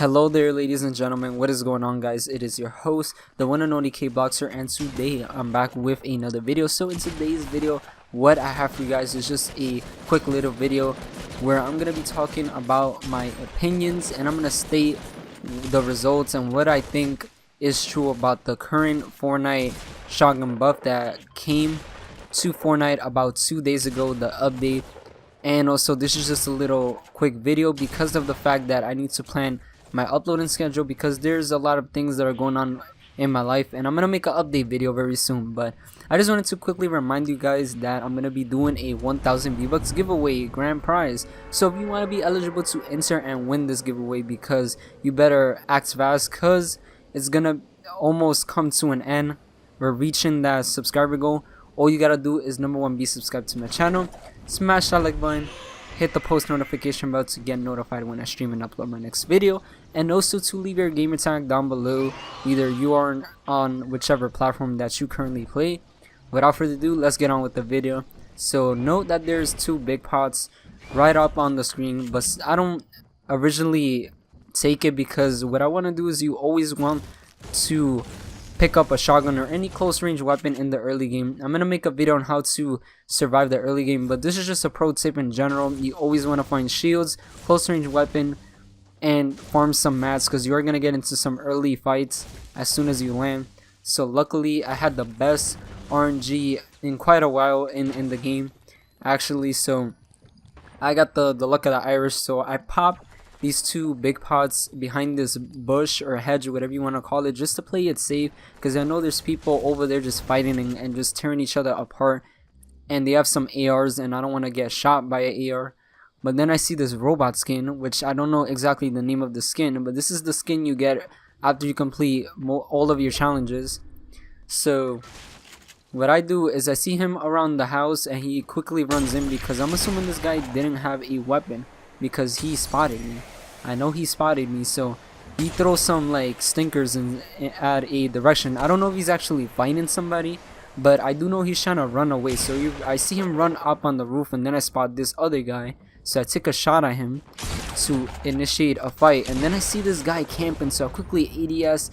Hello there, ladies and gentlemen. What is going on, guys? It is your host, the one and only K-Boxer, and today I'm back with another video. So in today's video, what I have for you guys is just a quick little video where I'm gonna be talking about my opinions, and I'm gonna state the results and what I think is true about the current Fortnite shotgun buff that came to Fortnite about 2 days ago, the update. And also, this is just a little quick video because of the fact that I need to plan my uploading schedule, because there's a lot of things that are going on in my life, and I'm gonna make an update video very soon. But I just wanted to quickly remind you guys that I'm gonna be doing a 1000 V-Bucks giveaway grand prize. So if you want to be eligible to enter and win this giveaway, because you better act fast, because it's gonna almost come to an end. We're reaching that subscriber goal. All you gotta do is, number one, be subscribed to my channel, smash that like button, hit the post notification bell to get notified when I stream and upload my next video, and also to leave your gamer tag down below, either you are on whichever platform that you currently play. Without further ado, let's get on with the video. So note that there's two big pots right up on the screen, but I don't originally take it because what I want to do is, you always want to pick up a shotgun or any close range weapon in the early game. I'm gonna make a video on how to survive the early game, but this is just a pro tip in general. You always want to find shields, close range weapon, and farm some mats, because you're gonna get into some early fights as soon as you land. So luckily I had the best RNG in quite a while in the game actually, so I got the luck of the Irish. So I popped these two big pots behind this bush or hedge, or whatever you want to call it, just to play it safe, because I know there's people over there just fighting and just tearing each other apart, and they have some ARs, and I don't want to get shot by an AR. But then I see this robot skin, which I don't know exactly the name of the skin, but this is the skin you get after you complete all of your challenges. So what I do is, I see him around the house and he quickly runs in, because I'm assuming this guy didn't have a weapon, because he spotted me. I know he spotted me, so he throws some like stinkers at a direction. I don't know if he's actually fighting somebody, but I do know he's trying to run away. So I see him run up on the roof, and then I spot this other guy, so I take a shot at him to initiate a fight. And then I see this guy camping, so I quickly ADS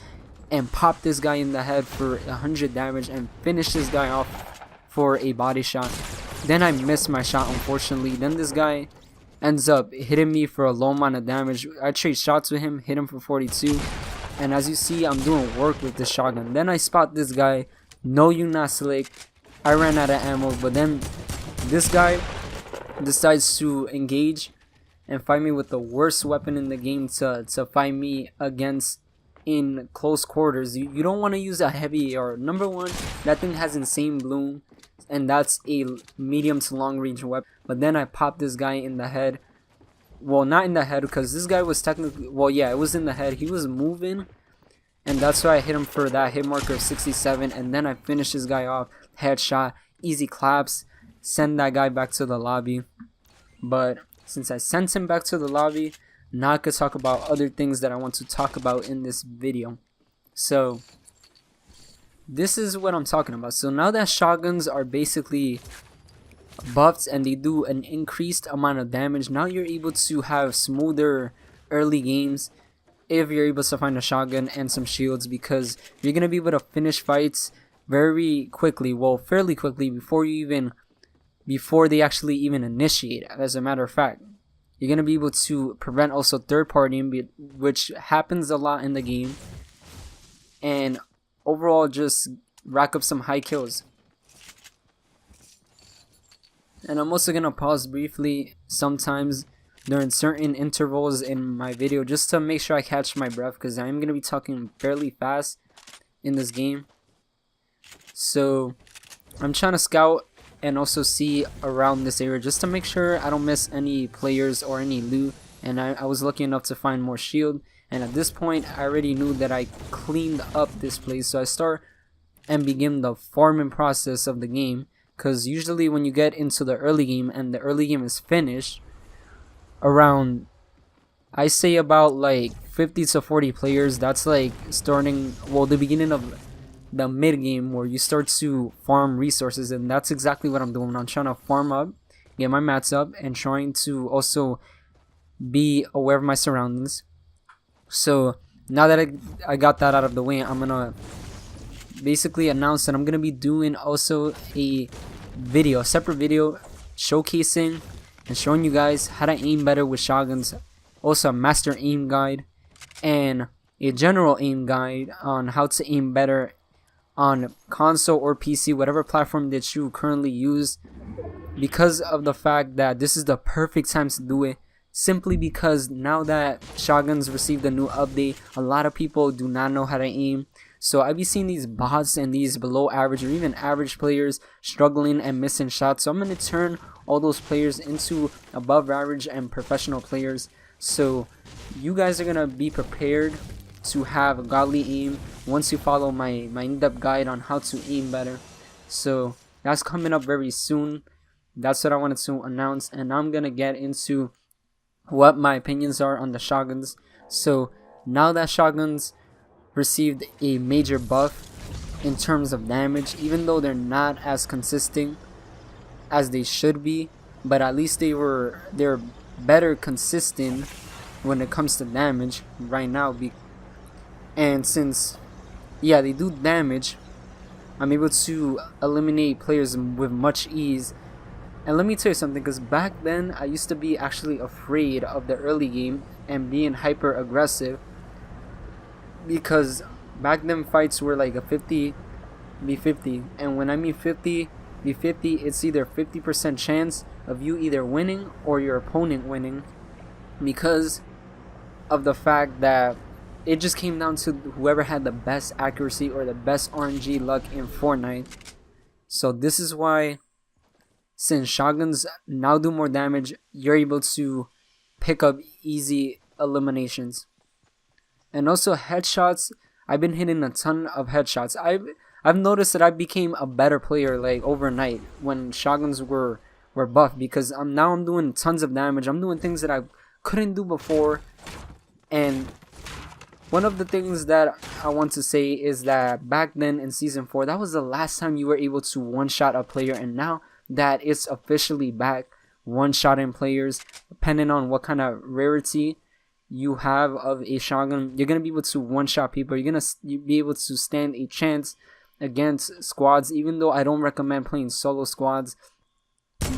and pop this guy in the head for 100 damage and finish this guy off for a body shot. Then I miss my shot, unfortunately. Then this guy ends up hitting me for a low amount of damage. I trade shots with him, hit him for 42, and as you see, I'm doing work with this shotgun. Then I spot this guy, no, you not slick. I ran out of ammo, but then this guy decides to engage and fight me with the worst weapon in the game to fight me against in close quarters. You don't want to use a heavy AR. Number one, that thing has insane bloom, and that's a medium to long range weapon. But then I popped this guy in the head. Well, not in the head, because this guy was technically, well, yeah, it was in the head. He was moving, and that's why I hit him for that hit marker of 67. And then I finished this guy off, headshot, easy claps, send that guy back to the lobby. But since I sent him back to the lobby, now I could talk about other things that I want to talk about in this video. So this is what I'm talking about. So now that shotguns are basically buffed and they do an increased amount of damage, now you're able to have smoother early games if you're able to find a shotgun and some shields, because you're going to be able to finish fights very quickly, well, fairly quickly, before they actually even initiate. As a matter of fact, you're going to be able to prevent also third party, which happens a lot in the game, and overall just rack up some high kills. And I'm also gonna pause briefly sometimes during certain intervals in my video, just to make sure I catch my breath, because I'm gonna be talking fairly fast in this game. So I'm trying to scout and also see around this area, just to make sure I don't miss any players or any loot. And I was lucky enough to find more shield, and at this point I already knew that I cleaned up this place. So I start and begin the farming process of the game, because usually when you get into the early game and the early game is finished around, I say about like 50 to 40 players, that's like starting, well, the beginning of the mid game, where you start to farm resources. And that's exactly what I'm doing. I'm trying to farm up, get my mats up, and trying to also be aware of my surroundings. So now that I got that out of the way, I'm gonna basically announce that I'm gonna be doing also a separate video showcasing and showing you guys how to aim better with shotguns, also a master aim guide and a general aim guide on how to aim better on console or PC, whatever platform that you currently use, because of the fact that this is the perfect time to do it, simply because now that shotguns received a new update, a lot of people do not know how to aim. So I be seeing these bots and these below average or even average players struggling and missing shots. So I'm going to turn all those players into above average and professional players. So you guys are going to be prepared to have a godly aim once you follow my in-depth guide on how to aim better. So that's coming up very soon. That's what I wanted to announce, and I'm going to get into what my opinions are on the shotguns. So now that shotguns received a major buff in terms of damage, even though they're not as consistent as they should be, but at least they're better consistent when it comes to damage right now. And since they do damage, I'm able to eliminate players with much ease. And let me tell you something, because back then I used to be actually afraid of the early game and being hyper aggressive, because back then fights were like a 50v50, and when I mean 50v50, it's either 50% chance of you either winning or your opponent winning, because of the fact that it just came down to whoever had the best accuracy or the best RNG luck in Fortnite. So this is why, since shotguns now do more damage, you're able to pick up easy eliminations. And also headshots, I've been hitting a ton of headshots. I've noticed that I became a better player like overnight when shotguns were buffed, because now I'm doing tons of damage. I'm doing things that I couldn't do before. And one of the things that I want to say is that back then in Season 4, that was the last time you were able to one-shot a player, and now that it's officially back, one-shotting players, depending on what kind of rarity you have of a shotgun, you're going to be able to one-shot people. You're going to be able to stand a chance against squads, even though I don't recommend playing solo squads,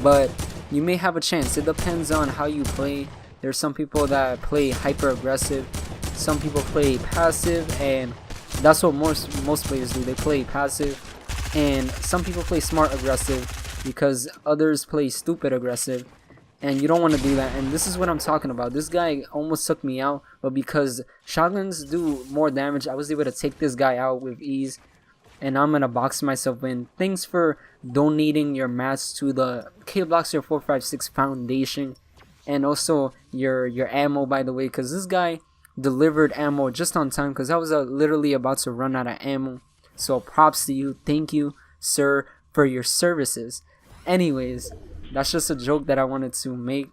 but you may have a chance. It depends on how you play. There's some people that play hyper aggressive, some people play passive, and that's what most players do. They play passive, and some people play smart aggressive, because others play stupid aggressive, and you don't want to do that. And this is what I'm talking about. This guy almost took me out, but because shotguns do more damage, I was able to take this guy out with ease, and I'm gonna box myself in. Thanks for donating your mats to the K-Bloxer 456 Foundation, and also your ammo, by the way, because this guy delivered ammo just on time, because I was literally about to run out of ammo. So props to you. Thank you, sir, for your services. Anyways, that's just a joke that I wanted to make.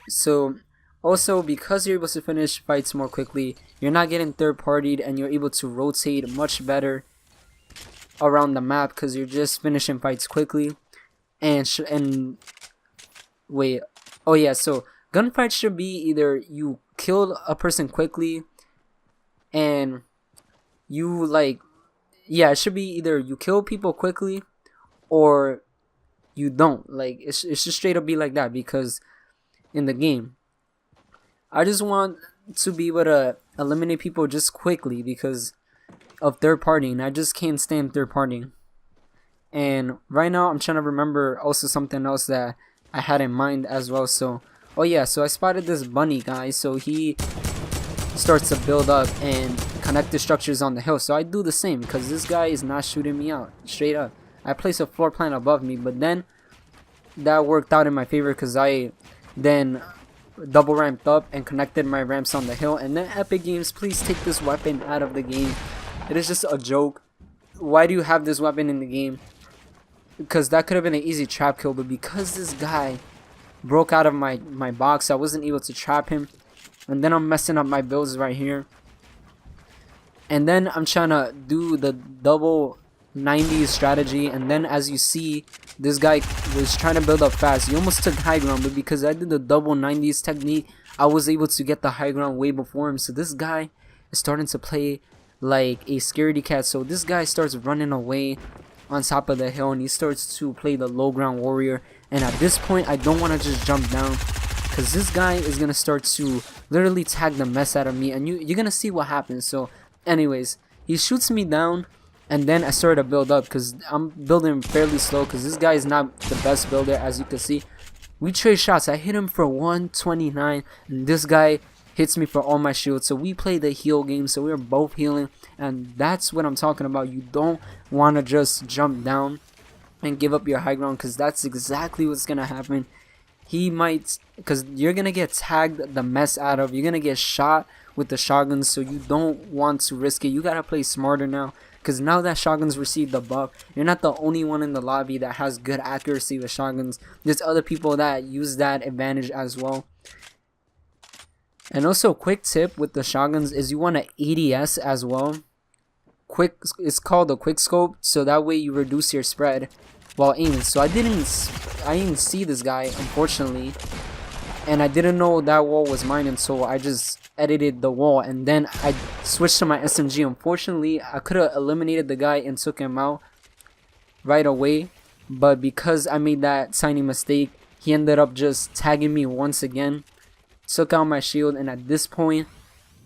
So also, because you're able to finish fights more quickly, you're not getting third partied, and you're able to rotate much better around the map, because you're just finishing fights quickly. And wait, oh yeah, so gunfights should be either you kill a person quickly and you it should be either you kill people quickly or you don't. It should straight up be like that, because in the game I just want to be able to eliminate people just quickly because of third partying. I just can't stand third partying. And right now I'm trying to remember also something else that I had in mind as well. So oh yeah, so I spotted this bunny guy. So he starts to build up and connect the structures on the hill. So I do the same, because this guy is not shooting me out straight up. I place a floor plan above me, but then that worked out in my favor, because I then double ramped up and connected my ramps on the hill. And then Epic Games, please take this weapon out of the game. It is just a joke. Why do you have this weapon in the game? Because that could have been an easy trap kill, but because this guy broke out of my box, I wasn't able to trap him. And then I'm messing up my builds right here. And then I'm trying to do the double 90s strategy, and then as you see, this guy was trying to build up fast. He almost took high ground, but because I did the double 90s technique, I was able to get the high ground way before him. So this guy is starting to play like a scaredy cat. So this guy starts running away on top of the hill, and he starts to play the low ground warrior. And at this point, I don't want to just jump down, because this guy is gonna start to literally tag the mess out of me, and you're gonna see what happens. So anyways, he shoots me down, and then I started to build up, because I'm building fairly slow, because this guy is not the best builder, as you can see. We trade shots. I hit him for 129, and this guy hits me for all my shields. So we play the heal game, so we're both healing, and that's what I'm talking about. You don't want to just jump down and give up your high ground, because that's exactly what's gonna happen. He might, because you're gonna get tagged the mess out of, you're gonna get shot with the shotguns, so you don't want to risk it. You gotta play smarter now, because now that shotguns received the buff, you're not the only one in the lobby that has good accuracy with shotguns. There's other people that use that advantage as well. And also, quick tip with the shotguns is you want to ADS as well. It's called a quick scope, so that way you reduce your spread while aiming. So I didn't see this guy, unfortunately, and I didn't know that wall was mine, and so I just edited the wall, and then I switched to my SMG. Unfortunately, I could have eliminated the guy and took him out right away, but because I made that tiny mistake, he ended up just tagging me once again, took out my shield, and at this point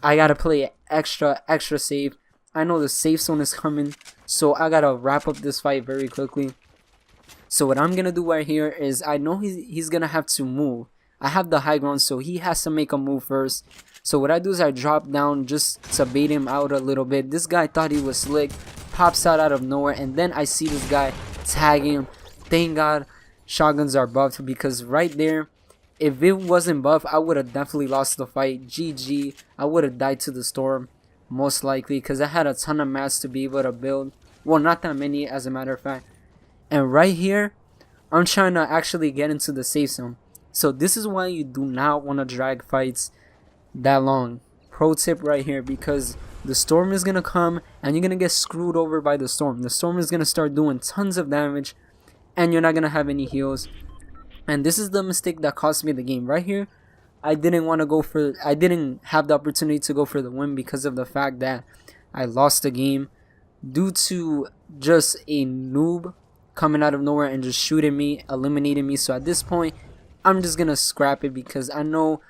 I gotta play extra safe. I know the safe zone is coming, so I gotta wrap up this fight very quickly. So what I'm gonna do right here is, I know he's gonna have to move. I have the high ground, so he has to make a move first. So what I do is I drop down just to bait him out a little bit. This guy thought he was slick, pops out of nowhere, and then I see this guy tagging him. Thank God shotguns are buffed, because right there, if it wasn't buffed, I would have definitely lost the fight. GG. I would have died to the storm, most likely, because I had a ton of mats to be able to build. Well, not that many, as a matter of fact. And right here, I'm trying to actually get into the safe zone. So this is why you do not want to drag fights that long. Pro tip right here, because the storm is going to come and you're going to get screwed over by the storm. The storm is going to start doing tons of damage, and you're not going to have any heals. And this is the mistake that cost me the game right here. I didn't have the opportunity to go for the win, because of the fact that I lost the game due to just a noob coming out of nowhere and just shooting me, eliminating me. So at this point, I'm just gonna scrap it, because I know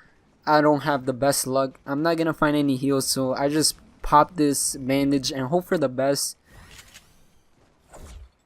I don't have the best luck. I'm not gonna find any heals, so I just pop this bandage and hope for the best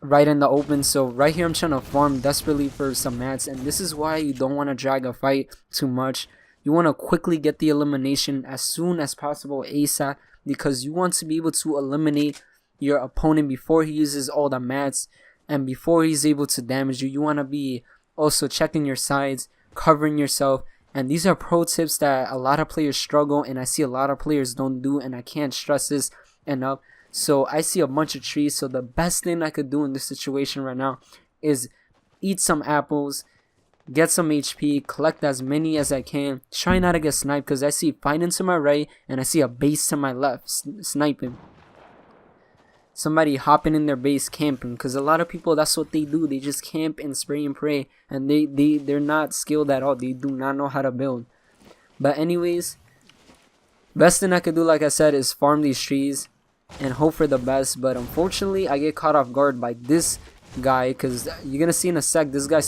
right in the open. So right here, I'm trying to farm desperately for some mats, and this is why you don't want to drag a fight too much. You want to quickly get the elimination as soon as possible, ASAP, because you want to be able to eliminate your opponent before he uses all the mats and before he's able to damage you. You want to be also checking your sides, covering yourself, and these are pro tips that a lot of players struggle, and I see a lot of players don't do, and I can't stress this enough. So I see a bunch of trees, so the best thing I could do in this situation right now is eat some apples, get some HP, collect as many as I can, try not to get sniped, because I see fighting to my right and I see a base to my left sniping. Somebody hopping in their base camping, because a lot of people, that's what they do. They just camp and spray and pray, and they're not skilled at all. They do not know how to build. But anyways, best thing I could do, like I said, is farm these trees and hope for the best. But unfortunately, I get caught off guard by this guy, because you're gonna see in a sec, this guy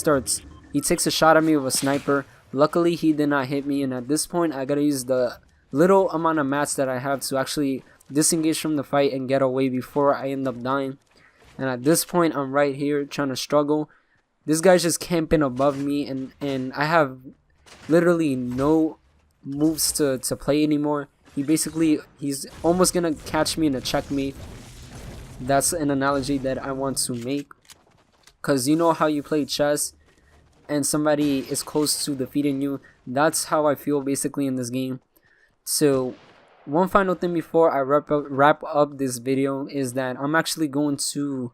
he takes a shot at me with a sniper. Luckily, he did not hit me, and at this point, I gotta use the little amount of mats that I have to actually disengage from the fight and get away before I end up dying. And at this point, I'm right here trying to struggle. This guy's just camping above me, and I have literally no moves to play anymore. He's almost gonna catch me in a checkmate. That's an analogy that I want to make, because you know how you play chess and somebody is close to defeating you. That's how I feel basically in this game. So one final thing before I wrap up this video is that I'm actually going to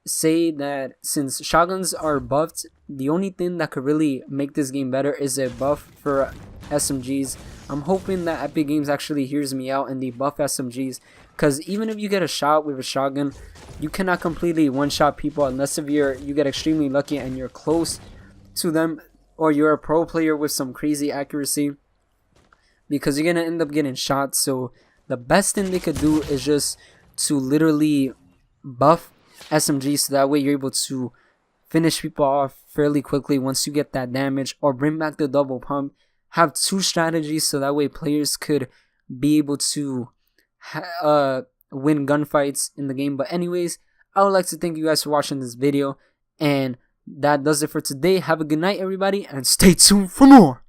say that since shotguns are buffed, the only thing that could really make this game better is a buff for SMGs. I'm hoping that Epic Games actually hears me out and they buff SMGs, because even if you get a shot with a shotgun, you cannot completely one-shot people unless if you get extremely lucky and you're close to them, or you're a pro player with some crazy accuracy, because you're gonna end up getting shot. So the best thing they could do is just to literally buff SMG, so that way you're able to finish people off fairly quickly once you get that damage, or bring back the double pump. Have two strategies so that way players could be able to win gunfights in the game. But anyways, I would like to thank you guys for watching this video, and that does it for today. Have a good night, everybody, and stay tuned for more.